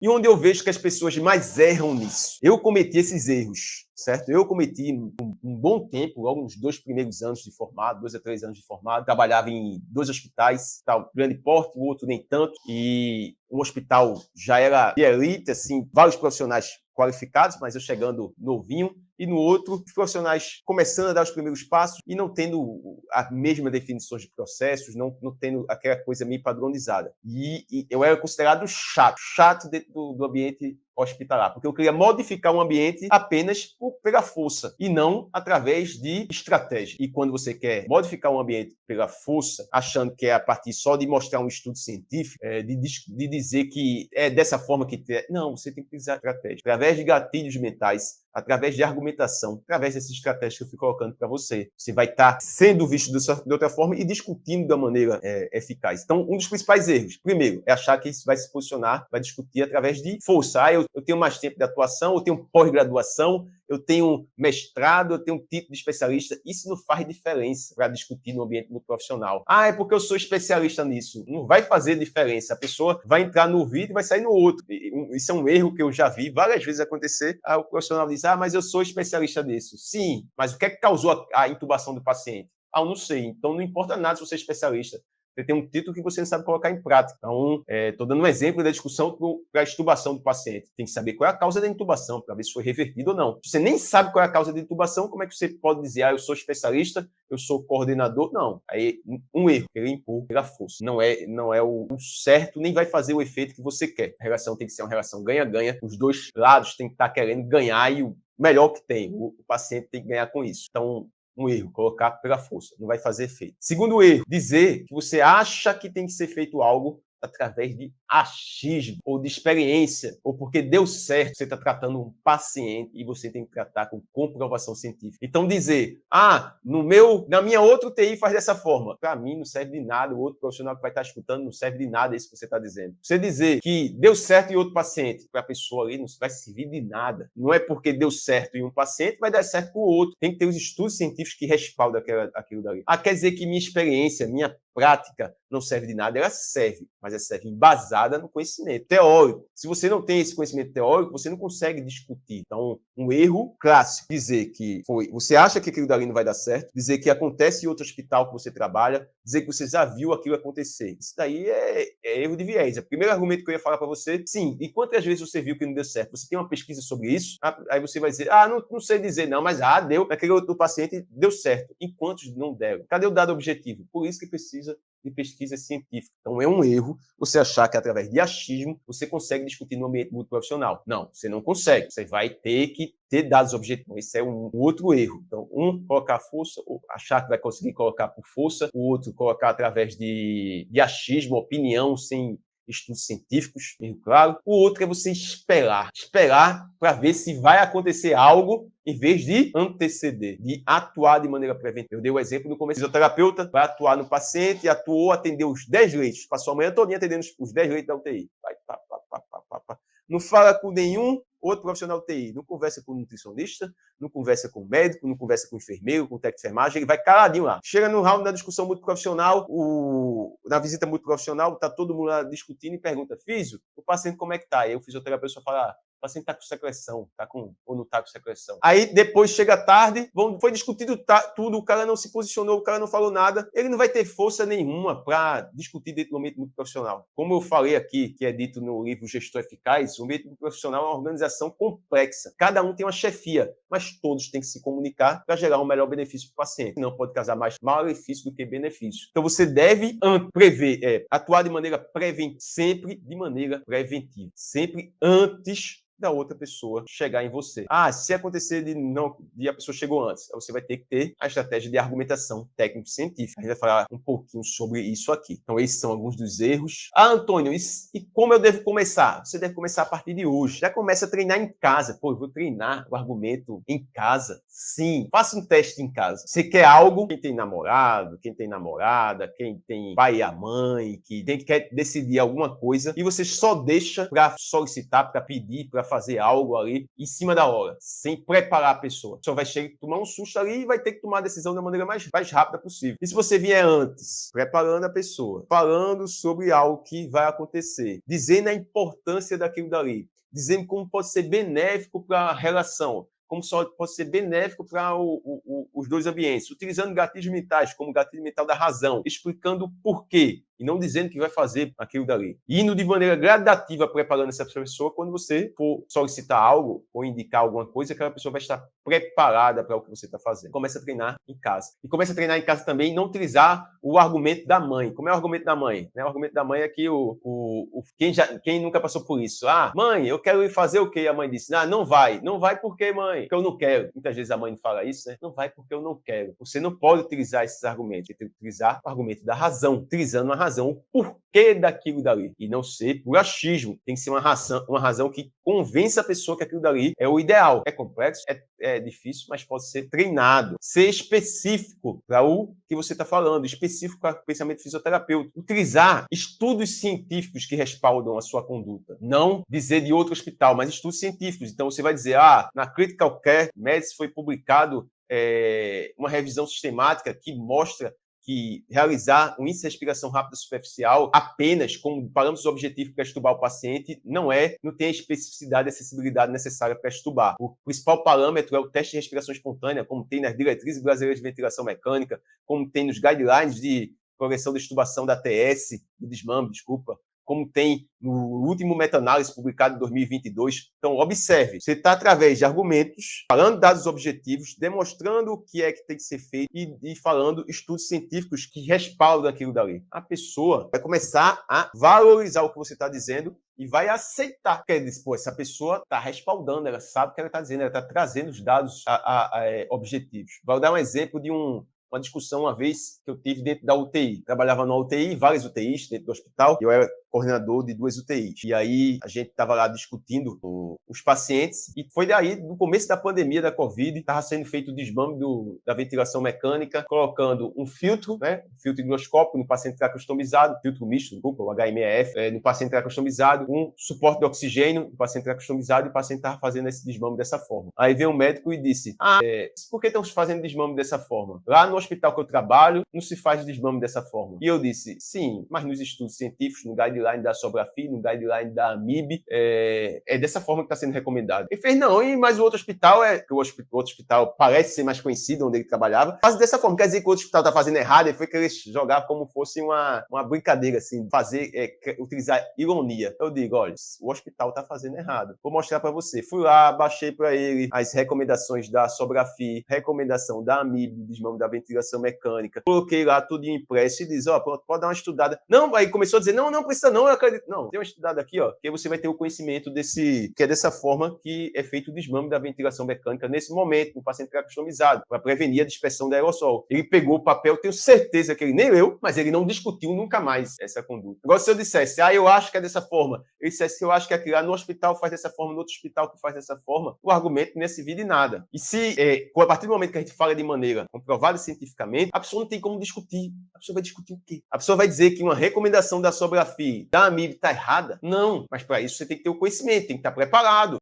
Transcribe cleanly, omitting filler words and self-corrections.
E onde eu vejo que as pessoas mais erram nisso. Eu cometi esses erros, certo? Eu cometi um bom tempo, logo nos 2 primeiros anos de formado, 2 a 3 anos de formado, trabalhava em 2 hospitais, tal, grande porte, o outro nem tanto, e um hospital já era de elite, assim, vários profissionais qualificados, mas eu chegando novinho, e no outro, os profissionais começando a dar os primeiros passos e não tendo a mesma definição de processos, não tendo aquela coisa meio padronizada. E eu era considerado chato dentro do ambiente hospitalar, porque eu queria modificar um ambiente apenas pela força e não através de estratégia. E quando você quer modificar um ambiente pela força, achando que é a partir só de mostrar um estudo científico, de dizer que é dessa forma que... Não, você tem que utilizar estratégia. Através de gatilhos mentais, através de argumentação, através dessas estratégias que eu fui colocando para você. Você vai estar sendo visto de outra forma e discutindo da maneira eficaz. Então, um dos principais erros, primeiro, é achar que isso vai se posicionar, vai discutir através de força. Ah, eu tenho mais tempo de atuação, eu tenho pós-graduação, eu tenho mestrado, eu tenho um título de especialista. Isso não faz diferença para discutir no ambiente muito profissional. Ah, é porque eu sou especialista nisso. Não vai fazer diferença. A pessoa vai entrar no vídeo e vai sair no outro. Isso é um erro que eu já vi várias vezes acontecer. O profissional diz, mas eu sou especialista nisso. Sim, mas o que é que causou a intubação do paciente? Eu não sei. Então, não importa nada se você é especialista. Você tem um título que você não sabe colocar em prática. Então, estou dando um exemplo da discussão para a intubação do paciente. Tem que saber qual é a causa da intubação, para ver se foi revertido ou não. Se você nem sabe qual é a causa da intubação, como é que você pode dizer, eu sou especialista, eu sou coordenador? Não. Aí, um erro, querer impor pela força. Não é o certo, nem vai fazer o efeito que você quer. A relação tem que ser uma relação ganha-ganha. Os dois lados têm que estar querendo ganhar e o melhor que tem. O paciente tem que ganhar com isso. Então, um erro, colocar pela força, não vai fazer efeito. Segundo erro, dizer que você acha que tem que ser feito algo através de achismo ou de experiência, ou porque deu certo, você está tratando um paciente e você tem que tratar com comprovação científica. Então dizer, na minha outra UTI faz dessa forma, para mim não serve de nada, o outro profissional que vai estar escutando não serve de nada isso que você está dizendo. Você dizer que deu certo em outro paciente, para a pessoa ali não vai servir de nada. Não é porque deu certo em um paciente, vai dar certo para o outro. Tem que ter os estudos científicos que respaldam aquilo dali. Quer dizer que minha experiência, minha prática não serve de nada, ela serve, mas ela serve embasada no conhecimento teórico. Se você não tem esse conhecimento teórico, você não consegue discutir. Então, um erro clássico, dizer que você acha que aquilo dali não vai dar certo, dizer que acontece em outro hospital que você trabalha, dizer que você já viu aquilo acontecer. Isso daí é erro de viés. O primeiro argumento que eu ia falar para você, sim, e quantas vezes você viu que não deu certo? Você tem uma pesquisa sobre isso? Aí você vai dizer, não sei dizer não, mas deu, naquele outro paciente deu certo. E quantos não deram? Cadê o dado objetivo? Por isso que precisa de pesquisa científica. Então, é um erro você achar que através de achismo você consegue discutir no ambiente muito profissional. Não, você não consegue. Você vai ter que ter dados objetivos. Esse é um outro erro. Então, colocar força, ou achar que vai conseguir colocar por força, o outro colocar através de achismo, opinião, sem estudos científicos, claro. O outro é você esperar para ver se vai acontecer algo em vez de anteceder, de atuar de maneira preventiva. Eu dei o exemplo no começo. O fisioterapeuta vai atuar no paciente, atendeu os 10 leitos, passou a manhã toda atendendo os 10 leitos da UTI. Vai, não fala com nenhum outro profissional TI, não conversa com o nutricionista, não conversa com o médico, não conversa com o enfermeiro, com o técnico de enfermagem, ele vai caladinho lá. Chega no round da discussão muito profissional, na visita muito profissional, tá todo mundo lá discutindo e pergunta, físio, o paciente como é que tá? Aí o fisioterapeuta só fala, o paciente está com secreção, ou não está com secreção. Aí depois chega tarde, foi discutido tudo, o cara não se posicionou, o cara não falou nada, ele não vai ter força nenhuma para discutir dentro do ambiente muito profissional. Como eu falei aqui, que é dito no livro Gestor Eficaz, o ambiente muito profissional é uma organização complexa. Cada um tem uma chefia, mas todos têm que se comunicar para gerar um melhor benefício para o paciente. Não pode causar mais malefício do que benefício. Então você deve atuar de maneira preventiva, sempre de maneira preventiva, sempre antes da outra pessoa chegar em você. Se acontecer de a pessoa chegou antes, você vai ter que ter a estratégia de argumentação técnico-científica. A gente vai falar um pouquinho sobre isso aqui. Então, esses são alguns dos erros. Antônio, e como eu devo começar? Você deve começar a partir de hoje. Já começa a treinar em casa. Eu vou treinar o argumento em casa. Sim, faça um teste em casa. Você quer algo? Quem tem namorado, quem tem namorada, quem tem pai e a mãe, quer decidir alguma coisa, e você só deixa para solicitar, para pedir, para fazer algo ali em cima da hora, sem preparar a pessoa. Só vai chegar, tomar um susto ali e vai ter que tomar a decisão da maneira mais rápida possível. E se você vier antes, preparando a pessoa, falando sobre algo que vai acontecer, dizendo a importância daquilo dali, dizendo como pode ser benéfico para a relação, como só pode ser benéfico para os dois ambientes, utilizando gatilhos mentais, como o gatilho mental da razão, explicando o porquê, e não dizendo que vai fazer aquilo dali. Indo de maneira gradativa, preparando essa pessoa, quando você for solicitar algo ou indicar alguma coisa, aquela pessoa vai estar preparada para o que você está fazendo. Começa a treinar em casa. E começa a treinar em casa também, não utilizar o argumento da mãe. Como é o argumento da mãe? O argumento da mãe é que quem nunca passou por isso? Ah, mãe, eu quero ir fazer o quê? A mãe disse, ah, não vai. Não vai por quê, mãe? Porque eu não quero. Muitas vezes a mãe fala isso, né? Não vai porque eu não quero. Você não pode utilizar esses argumentos. Você tem que utilizar o argumento da razão. Utilizando uma razão, o porquê daquilo dali. E não ser por achismo. Tem que ser uma razão que convença a pessoa que aquilo dali é o ideal. É complexo, é difícil, mas pode ser treinado. Ser específico para o que você está falando. Específico para o pensamento fisioterapêutico. Utilizar estudos científicos que respaldam a sua conduta. Não dizer de outro hospital, mas estudos científicos. Então você vai dizer, na Critical Care Medicine foi publicado uma revisão sistemática que mostra que realizar um índice de respiração rápida superficial apenas como parâmetros objetivos para extubar o paciente não tem a especificidade e acessibilidade necessária para extubar. O principal parâmetro é o teste de respiração espontânea, como tem nas diretrizes brasileiras de ventilação mecânica, como tem nos guidelines de progressão de extubação da ATS, do desmame, como tem no último meta-análise publicado em 2022. Então, observe, você está através de argumentos, falando dados objetivos, demonstrando o que é que tem que ser feito e falando estudos científicos que respaldam aquilo dali. A pessoa vai começar a valorizar o que você está dizendo e vai aceitar. Quer dizer, essa pessoa está respaldando, ela sabe o que ela está dizendo, ela está trazendo os dados objetivos. Vou dar um exemplo de uma discussão uma vez que eu tive dentro da UTI. Trabalhava na UTI, várias UTIs dentro do hospital, e eu era coordenador de 2 UTIs. E aí a gente estava lá discutindo os pacientes, e foi daí, no começo da pandemia da Covid, estava sendo feito o desmame da ventilação mecânica, colocando um filtro, um filtro higroscópico no paciente tracostomizado, filtro misto, o HMEF, no paciente tracostomizado, um suporte de oxigênio no paciente tracostomizado, e o paciente estava fazendo esse desmame dessa forma. Aí veio um médico e disse, por que estão fazendo desmame dessa forma? Lá no hospital que eu trabalho, não se faz desmame dessa forma. E eu disse, sim, mas nos estudos científicos, no guideline da SOBRAFI, no guideline da AMIB, é dessa forma que está sendo recomendado. Ele fez, não, mas o outro hospital, que o outro hospital parece ser mais conhecido, onde ele trabalhava, faz dessa forma. Quer dizer que o outro hospital está fazendo errado, ele foi querer jogar como fosse uma brincadeira, assim, utilizar ironia. Eu digo, olha, o hospital está fazendo errado. Vou mostrar para você. Fui lá, baixei para ele as recomendações da SOBRAFI, recomendação da AMIB, desmame da ventilação mecânica. Coloquei lá tudo impresso e diz, pronto, pode dar uma estudada. Não, aí começou a dizer, não precisa não, eu acredito. Não, tem uma estudada aqui, que você vai ter o conhecimento que é dessa forma que é feito o desmame da ventilação mecânica nesse momento, no paciente tracostomizado, para prevenir a dispersão do aerossol. Ele pegou o papel, tenho certeza que ele nem leu, mas ele não discutiu nunca mais essa conduta. Agora, se eu dissesse, eu acho que é dessa forma, ele dissesse que eu acho que aqui lá no hospital faz dessa forma, no outro hospital que faz dessa forma, o argumento não ia servir de nada. E se, a partir do momento que a gente fala de maneira comprovada cientificamente, a pessoa não tem como discutir. A pessoa vai discutir o quê? A pessoa vai dizer que uma recomendação da SOBRAFI, da AMIB, está errada? Não. Mas para isso você tem que ter o conhecimento, tem que estar preparado.